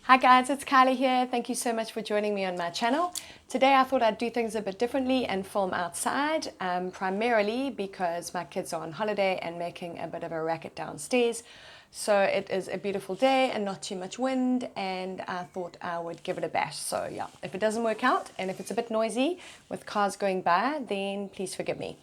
Hi guys, it's Kyla here. Thank you so much for joining me on my channel. Today I thought I'd do things a bit differently and film outside, primarily because my kids are on holiday and making a bit of a racket downstairs. So it is a beautiful day and not too much wind, and I thought I would give it a bash. So yeah, if it doesn't work out and if it's a bit noisy with cars going by, then please forgive me.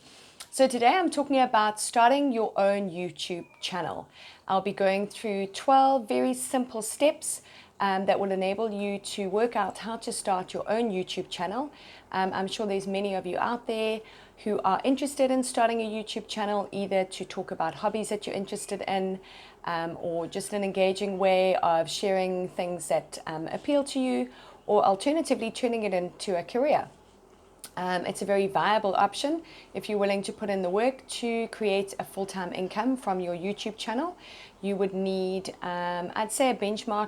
So today I'm talking about starting your own YouTube channel. I'll be going through 12 very simple steps that will enable you to work out how to start your own YouTube channel. I'm sure there's many of you out there who are interested in starting a YouTube channel, either to talk about hobbies that you're interested in, or just an engaging way of sharing things that appeal to you, or alternatively turning it into a career. It's a very viable option if you're willing to put in the work to create a full-time income from your YouTube channel. You would need, I'd say a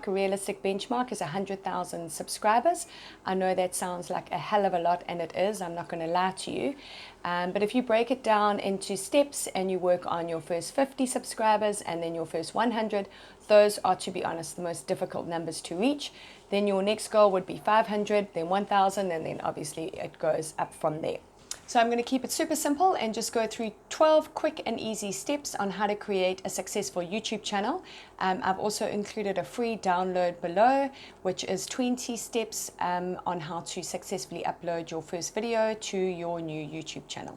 realistic benchmark is 100,000 subscribers. I know that sounds like a hell of a lot, and it is, I'm not going to lie to you. But if you break it down into steps and you work on your first 50 subscribers and then your first 100, those are, to be honest, the most difficult numbers to reach. Then your next goal would be 500, then 1,000, and then obviously it goes up from there. So I'm going to keep it super simple and just go through 12 quick and easy steps on how to create a successful YouTube channel. I've also included a free download below, which is 20 steps on how to successfully upload your first video to your new YouTube channel.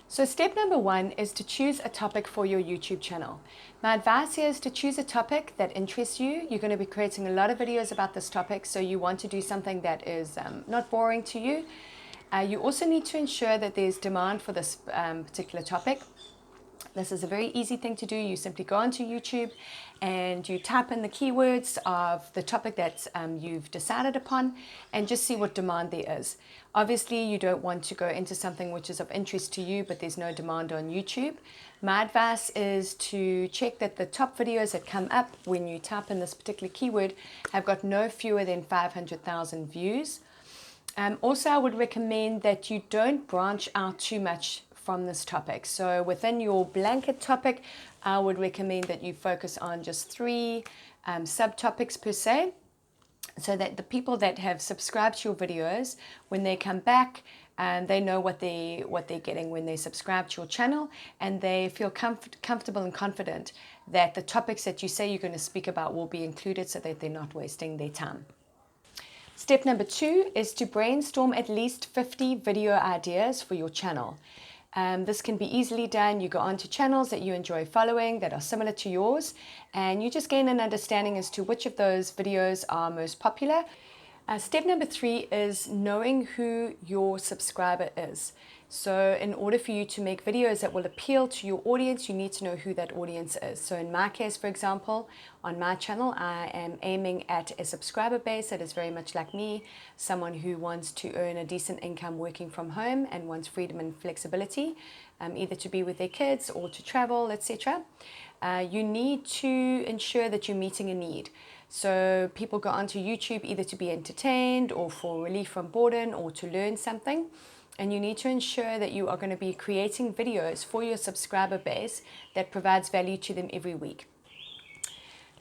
So step number one is to choose a topic for your YouTube channel. My advice here is to choose a topic that interests you. You're going to be creating a lot of videos about this topic, so you want to do something that is not boring to you. You also need to ensure that there's demand for this particular topic. This is a very easy thing to do. You simply go onto YouTube and you type in the keywords of the topic that you've decided upon and just see what demand there is. Obviously, you don't want to go into something which is of interest to you, but there's no demand on YouTube. My advice is to check that the top videos that come up when you type in this particular keyword have got no fewer than 500,000 views. Also, I would recommend that you don't branch out too much from this topic. So within your blanket topic, I would recommend that you focus on just 3 subtopics per se, so that the people that have subscribed to your videos, when they come back, they know what they're getting when they subscribe to your channel, and they feel comfortable and confident that the topics that you say you're going to speak about will be included, so that they're not wasting their time. Step number 2 is to brainstorm at least 50 video ideas for your channel. This can be easily done. You go onto channels that you enjoy following that are similar to yours, and you just gain an understanding as to which of those videos are most popular. Step number 3 is knowing who your subscriber is. So in order for you to make videos that will appeal to your audience, you need to know who that audience is. So in my case, for example, on my channel, I am aiming at a subscriber base that is very much like me, someone who wants to earn a decent income working from home and wants freedom and flexibility, either to be with their kids or to travel, etc. You need to ensure that you're meeting a need. So people go onto YouTube either to be entertained or for relief from boredom or to learn something. And you need to ensure that you are going to be creating videos for your subscriber base that provides value to them every week.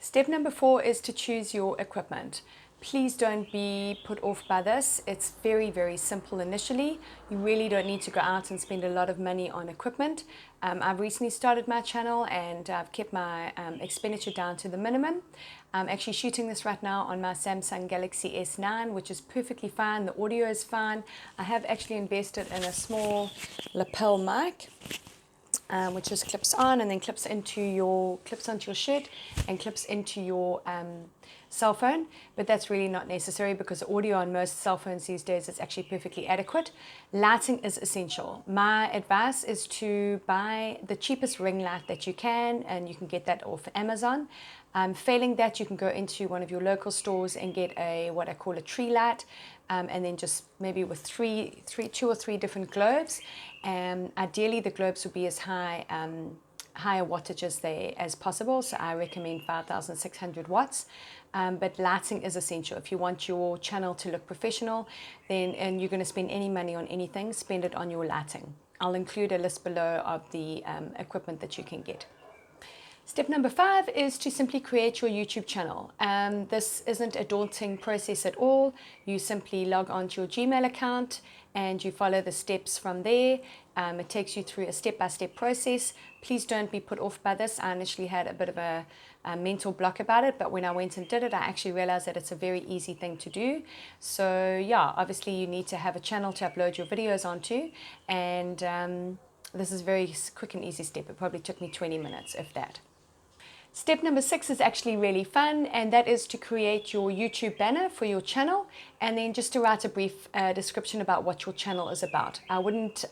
Step number 4 is to choose your equipment. Please don't be put off by this. It's very, very simple initially. You really don't need to go out and spend a lot of money on equipment. I've recently started my channel and I've kept my expenditure down to the minimum. I'm actually shooting this right now on my Samsung Galaxy S9, which is perfectly fine. The audio is fine. I have actually invested in a small lapel mic, which just clips on and then clips onto your shirt and clips into your cell phone, but that's really not necessary because audio on most cell phones these days is actually perfectly adequate. Lighting is essential. My advice is to buy the cheapest ring light that you can, and you can get that off Amazon. Failing that, you can go into one of your local stores and get what I call a tree light, and then just maybe with 2 or 3 different globes. Ideally, the globes will be as higher wattage as possible, so I recommend 5,600 watts. But lighting is essential. If you want your channel to look professional, and you're going to spend any money on anything, spend it on your lighting. I'll include a list below of the equipment that you can get. Step number 5 is to simply create your YouTube channel. This isn't a daunting process at all. You simply log onto your Gmail account and you follow the steps from there. It takes you through a step-by-step process. Please don't be put off by this. I initially had a bit of a mental block about it, but when I went and did it, I actually realized that it's a very easy thing to do. So yeah, obviously you need to have a channel to upload your videos onto, and this is a very quick and easy step. It probably took me 20 minutes, if that. Step number 6 is actually really fun, and that is to create your YouTube banner for your channel, and then just to write a brief description about what your channel is about. I wouldn't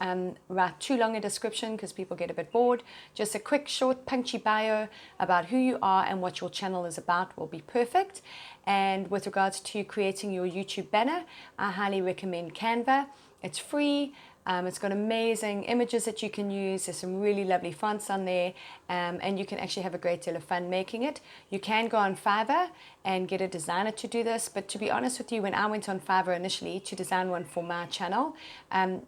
write too long a description because people get a bit bored. Just a quick, short, punchy bio about who you are and what your channel is about will be perfect. And with regards to creating your YouTube banner, I highly recommend Canva. It's free. It's got amazing images that you can use. There's some really lovely fonts on there, and you can actually have a great deal of fun making it. You can go on Fiverr and get a designer to do this, but to be honest with you, when I went on Fiverr initially to design one for my channel,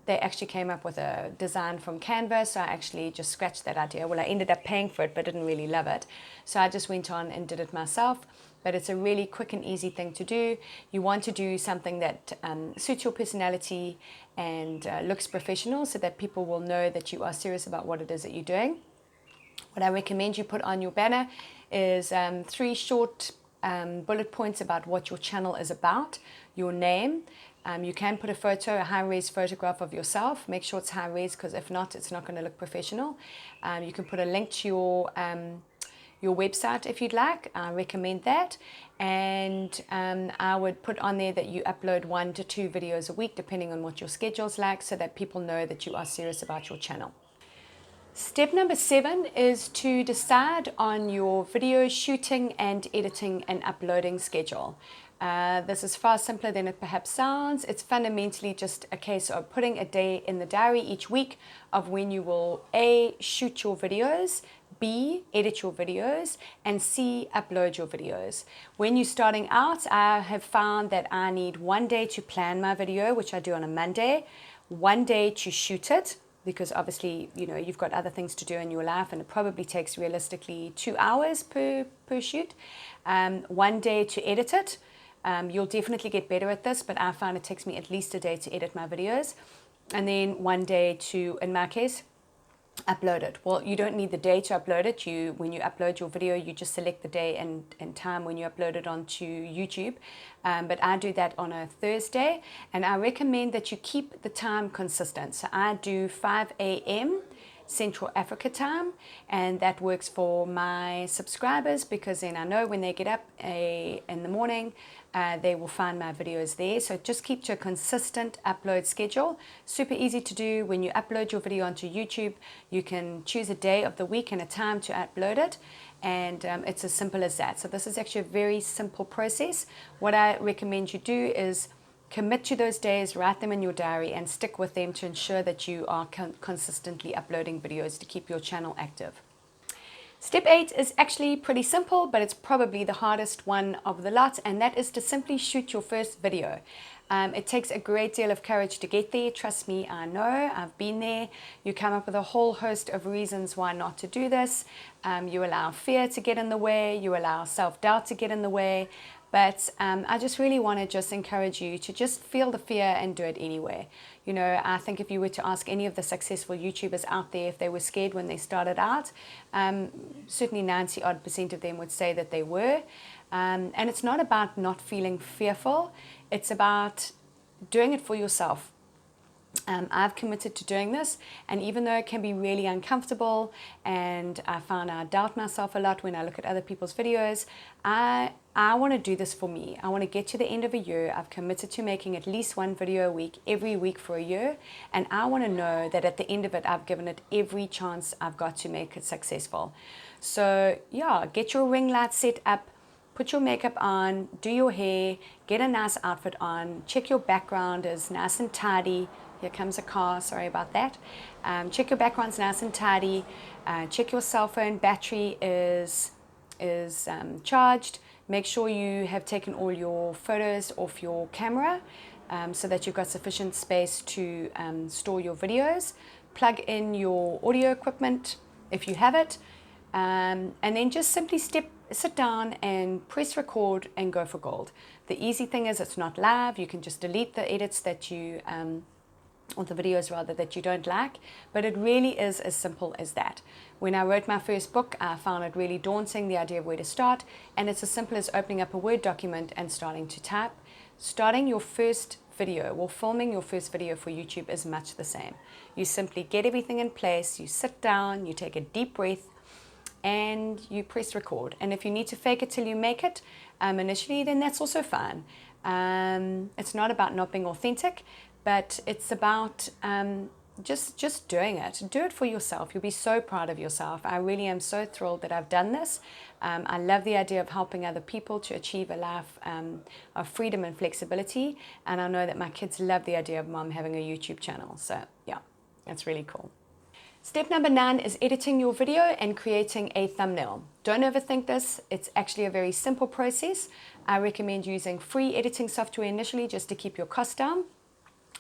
they actually came up with a design from Canva, so I actually just scratched that idea. Well, I ended up paying for it, but didn't really love it, so I just went on and did it myself. But it's a really quick and easy thing to do. You want to do something that suits your personality and looks professional, so that people will know that you are serious about what it is that you're doing. What I recommend you put on your banner is 3 short bullet points about what your channel is about, your name. You can put a photo, a high-res photograph of yourself. Make sure it's high-res, because if not, it's not going to look professional. You can put a link to your website if you'd like. I recommend that, and I would put on there that you upload 1 to 2 videos a week depending on what your schedule's like, so that people know that you are serious about your channel. Step number 7 is to decide on your video shooting and editing and uploading schedule. This is far simpler than it perhaps sounds. It's fundamentally just a case of putting a day in the diary each week of when you will A, shoot your videos, B, edit your videos, and C, upload your videos. When you're starting out, I have found that I need 1 day to plan my video, which I do on a Monday, 1 day to shoot it, because obviously, you know, you've got other things to do in your life, and it probably takes realistically 2 hours per shoot. 1 day to edit it. You'll definitely get better at this, but I find it takes me at least a day to edit my videos. And then 1 day to, in my case, upload it. Well, you don't need the day to upload it. When you upload your video, you just select the day and time when you upload it onto YouTube. But I do that on a Thursday, and I recommend that you keep the time consistent. So I do 5 a.m. Central Africa time, and that works for my subscribers, because then I know when they get up in the morning, they will find my videos there. So just keep to a consistent upload schedule. Super easy to do. When you upload your video onto YouTube, you can choose a day of the week and a time to upload it, and it's as simple as that. So this is actually a very simple process. What I recommend you do is commit to those days, write them in your diary, and stick with them to ensure that you are consistently uploading videos to keep your channel active. Step 8 is actually pretty simple, but it's probably the hardest one of the lot, and that is to simply shoot your first video. It takes a great deal of courage to get there. Trust me, I know. I've been there. You come up with a whole host of reasons why not to do this. You allow fear to get in the way. You allow self-doubt to get in the way. But I just really want to just encourage you to just feel the fear and do it anyway. You know, I think if you were to ask any of the successful YouTubers out there if they were scared when they started out, certainly 90% of them would say that they were. And it's not about not feeling fearful. It's about doing it for yourself. I've committed to doing this, and even though it can be really uncomfortable and I find I doubt myself a lot when I look at other people's videos, I want to do this for me. I want to get to the end of a year. I've committed to making at least 1 video a week, every week for a year, and I want to know that at the end of it, I've given it every chance I've got to make it successful. So yeah, get your ring light set up, put your makeup on, do your hair, get a nice outfit on, check your background is nice and tidy. Here comes a car, sorry about that. Check your background's nice and tidy. Check your cell phone battery is charged. Make sure you have taken all your photos off your camera so that you've got sufficient space to store your videos. Plug in your audio equipment if you have it. and then just simply sit down and press record and go for gold. The easy thing is it's not live. You can just delete the edits that you, or the videos rather, that you don't like, but it really is as simple as that. When I wrote my first book, I found it really daunting, the idea of where to start, and it's as simple as opening up a Word document and starting to type. Starting your first video, or filming your first video for YouTube is much the same. You simply get everything in place, you sit down, you take a deep breath, and you press record. And if you need to fake it till you make it initially, then that's also fine. It's not about not being authentic, but it's about just doing it. Do it for yourself. You'll be so proud of yourself. I really am so thrilled that I've done this. I love the idea of helping other people to achieve a life of freedom and flexibility. And I know that my kids love the idea of mom having a YouTube channel. So yeah, that's really cool. Step number 9 is editing your video and creating a thumbnail. Don't overthink this. It's actually a very simple process. I recommend using free editing software initially just to keep your costs down.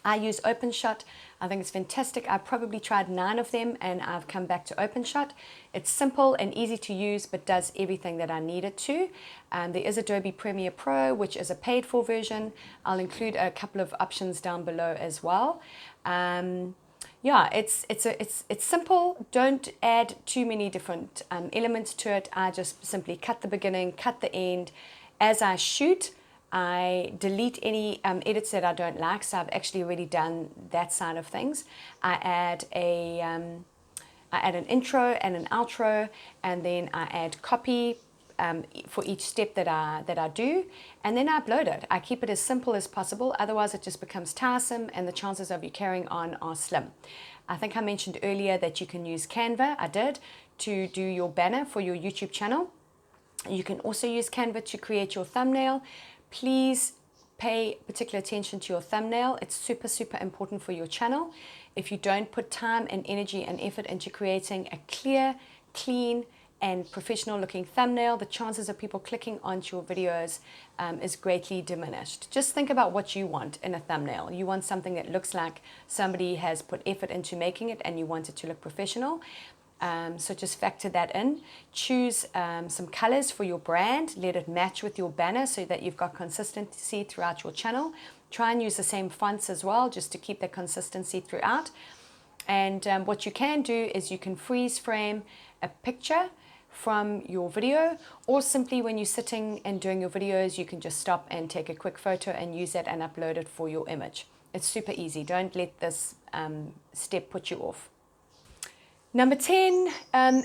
I use OpenShot. I think it's fantastic. I've probably tried 9 of them and I've come back to OpenShot. It's simple and easy to use, but does everything that I need it to. There is Adobe Premiere Pro, which is a paid for version. I'll include a couple of options down below as well. Yeah, it's simple. Don't add too many different elements to it. I just simply cut the beginning, cut the end. As I shoot, I delete any edits that I don't like, so I've actually already done that side of things. I add an intro and an outro, and then I add copy for each step that I do, and then I upload it. I keep it as simple as possible, otherwise it just becomes tiresome and the chances of you carrying on are slim. I think I mentioned earlier that you can use Canva, I did, to do your banner for your YouTube channel. You can also use Canva to create your thumbnail. Please pay particular attention to your thumbnail. It's super, super important for your channel. If you don't put time and energy and effort into creating a clear, clean, and professional looking thumbnail, the chances of people clicking onto your videos is greatly diminished. Just think about what you want in a thumbnail. You want something that looks like somebody has put effort into making it and you want it to look professional. So just factor that in. Choose some colors for your brand. Let it match with your banner so that you've got consistency throughout your channel. Try and use the same fonts as well, just to keep that consistency throughout. And what you can do is you can freeze frame a picture from your video, or simply when you're sitting and doing your videos, you can just stop and take a quick photo and use that and upload it for your image. It's super easy. Don't let this step put you off. Number 10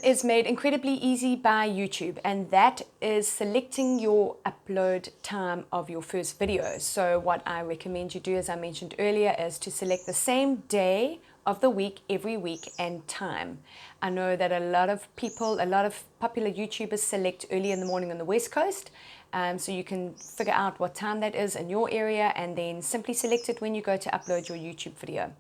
is made incredibly easy by YouTube, and that is selecting your upload time of your first video. So what I recommend you do, as I mentioned earlier, is to select the same day of the week every week and time. I know that a lot of popular YouTubers select early in the morning on the West Coast, so you can figure out what time that is in your area and then simply select it when you go to upload your YouTube video.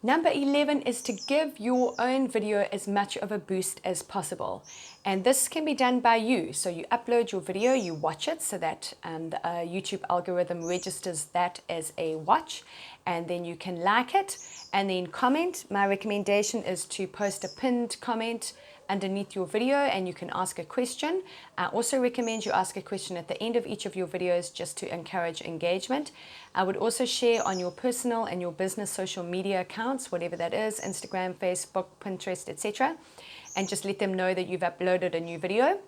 Number 11 is to give your own video as much of a boost as possible. And this can be done by you. So you upload your video, you watch it so that the YouTube algorithm registers that as a watch, and then you can like it and then comment. My recommendation is to post a pinned comment underneath your video and you can ask a question. I also recommend you ask a question at the end of each of your videos just to encourage engagement. I would also share on your personal and your business social media accounts, whatever that is, Instagram, Facebook, Pinterest, etc., and just let them know that you've uploaded a new video.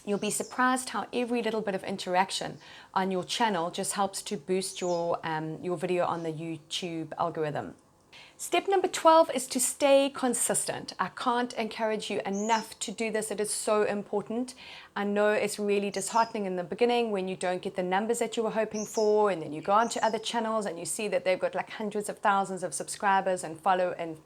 You'll be surprised how every little bit of interaction on your channel just helps to boost your video on the YouTube algorithm. Step number 12 is to stay consistent. I can't encourage you enough to do this. It is so important. I know it's really disheartening in the beginning when you don't get the numbers that you were hoping for, and then you go onto other channels and you see that they've got like hundreds of thousands of subscribers and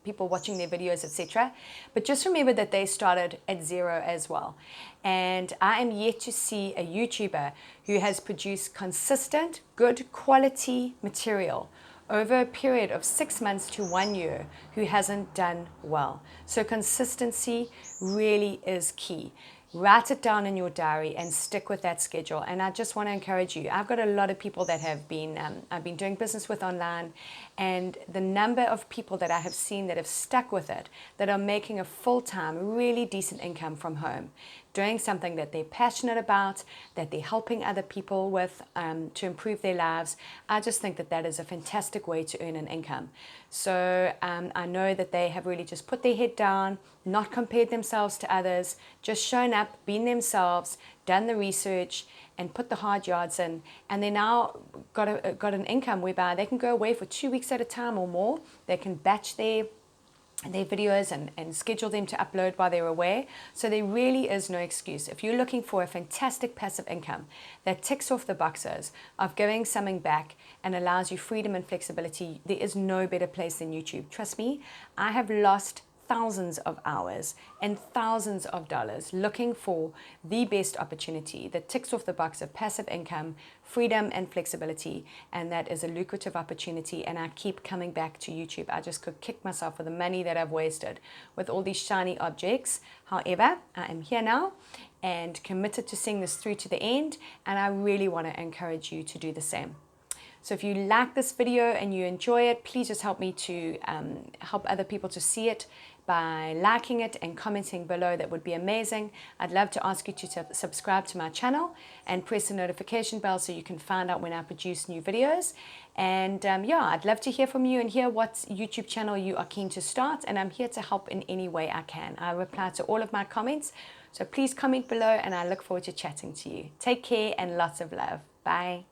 people watching their videos, etc. But just remember that they started at 0 as well. And I am yet to see a YouTuber who has produced consistent, good quality material over a period of 6 months to 1 year who hasn't done well. So consistency really is key. Write it down in your diary and stick with that schedule. And I just want to encourage you. I've got a lot of people that have been, I've been doing business with online, and the number of people that I have seen that have stuck with it, that are making a full-time, really decent income from home, doing something that they're passionate about, that they're helping other people with to improve their lives. I just think that that is a fantastic way to earn an income. So I know that they have really just put their head down, not compared themselves to others, just shown up, been themselves, done the research, and put the hard yards in, and they now got an income whereby they can go away for 2 weeks at a time or more. They can batch their videos and schedule them to upload while they're away. So there really is no excuse. If you're looking for a fantastic passive income that ticks off the boxes of giving something back and allows you freedom and flexibility, there is no better place than YouTube. Trust me, I have lost thousands of hours and thousands of dollars looking for the best opportunity that ticks off the box of passive income, freedom and flexibility, and that is a lucrative opportunity, and I keep coming back to YouTube. I just could kick myself for the money that I've wasted with all these shiny objects. However, I am here now and committed to seeing this through to the end, and I really want to encourage you to do the same. So if you like this video and you enjoy it, please just help me to help other people to see it by liking it and commenting below. That would be amazing. I'd love to ask you to subscribe to my channel and press the notification bell so you can find out when I produce new videos. And yeah, I'd love to hear from you and hear what YouTube channel you are keen to start, and I'm here to help in any way I can. I reply to all of my comments, so please comment below and I look forward to chatting to you. Take care and lots of love. Bye.